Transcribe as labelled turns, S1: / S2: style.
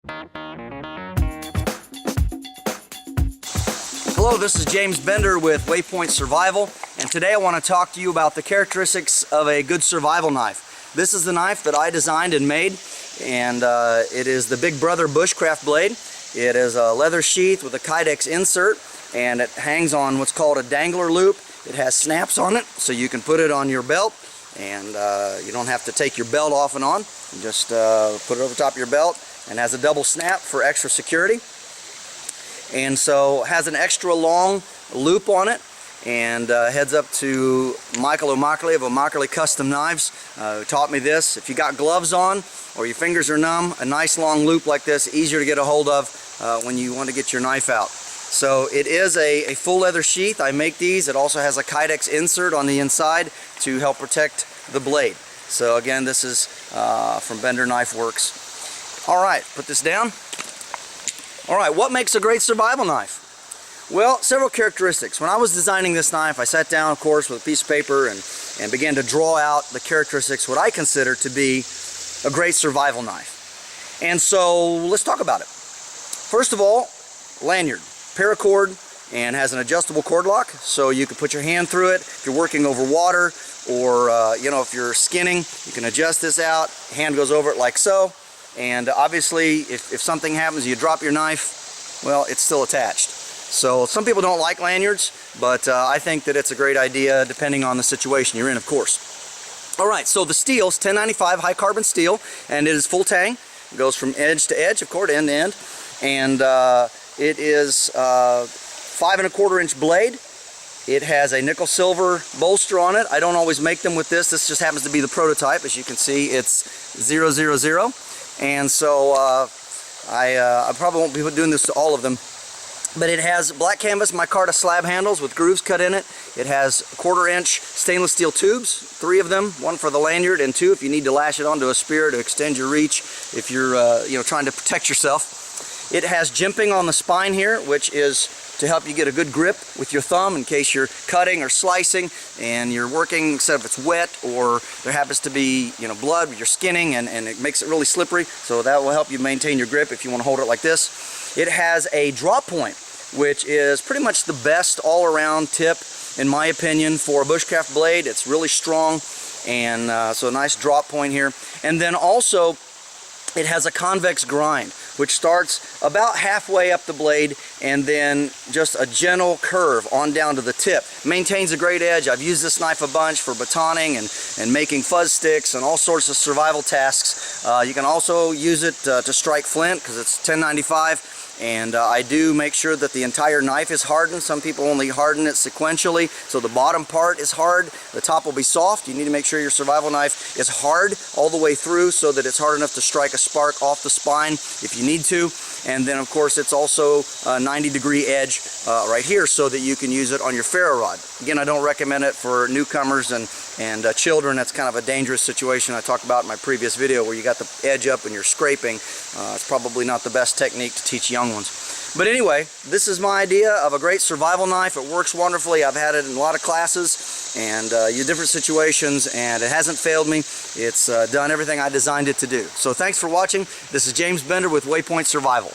S1: Hello, this is James Bender with Waypoint Survival, and today I want to talk to you about the characteristics of a good survival knife. This is the knife that I designed and made, and it is the Big Brother Bushcraft blade. It is a leather sheath with a kydex insert, and it hangs on what's called a dangler loop. It has snaps on it, so you can put it on your belt, and you don't have to take your belt off and on. You just put it over top of your belt, and has a double snap for extra security. And so has an extra long loop on it, and heads up to Michael O'Mackley of O'Mackley Custom Knives, who taught me this. If you got gloves on or your fingers are numb, a nice long loop like this, easier to get a hold of when you want to get your knife out. So it is a full leather sheath. I make these. It also has a kydex insert on the inside to help protect the blade. So again, this is from Bender Knife Works. All right, put this down. All right, what makes a great survival knife? Well, several characteristics. When I was designing this knife, I sat down, of course, with a piece of paper and began to draw out the characteristics, what I consider to be a great survival knife. And so let's talk about it. First of all, lanyard, paracord, and has an adjustable cord lock, so you can put your hand through it. If you're working over water, or if you're skinning, you can adjust this out. Hand goes over it like so. And obviously, if something happens, you drop your knife, well, it's still attached. So some people don't like lanyards, but I think that it's a great idea depending on the situation you're in, of course. All right, so the steel is 1095 high carbon steel, and it is full tang. It goes from edge to edge, of course, end to end. And it is 5 1/4 inch blade. It has a nickel silver bolster on it. I don't always make them with this. This just happens to be the prototype. As you can see, it's 000. And so I probably won't be doing this to all of them, but it has black canvas micarta slab handles with grooves cut in it. It has 1/4 inch stainless steel tubes, 3 of them, 1 for the lanyard and 2 if you need to lash it onto a spear to extend your reach if you're trying to protect yourself. It has jimping on the spine here, which is to help you get a good grip with your thumb in case you're cutting or slicing and you're working, except if it's wet or there happens to be blood, you're skinning, and it makes it really slippery, so that will help you maintain your grip if you want to hold it like this. It has a drop point, which is pretty much the best all-around tip in my opinion for a bushcraft blade. It's really strong, and so a nice drop point here. And then also it has a convex grind, which starts about halfway up the blade and then just a gentle curve on down to the tip. Maintains a great edge. I've used this knife a bunch for batoning and making fuzz sticks and all sorts of survival tasks. You can also use it to strike flint because it's 1095. And I do make sure that the entire knife is hardened. Some people only harden it sequentially, so the bottom part is hard, the top will be soft. You need to make sure your survival knife is hard all the way through so that it's hard enough to strike a spark off the spine if you need to. And then of course it's also a 90-degree edge right here so that you can use it on your ferro rod. Again, I don't recommend it for newcomers and children. That's kind of a dangerous situation I talked about in my previous video where you got the edge up and you're scraping. It's probably not the best technique to teach young ones. But anyway, this is my idea of a great survival knife. It works wonderfully. I've had it in a lot of classes and different situations, and it hasn't failed me. It's done everything I designed it to do. So thanks for watching. This is James Bender with Waypoint Survival.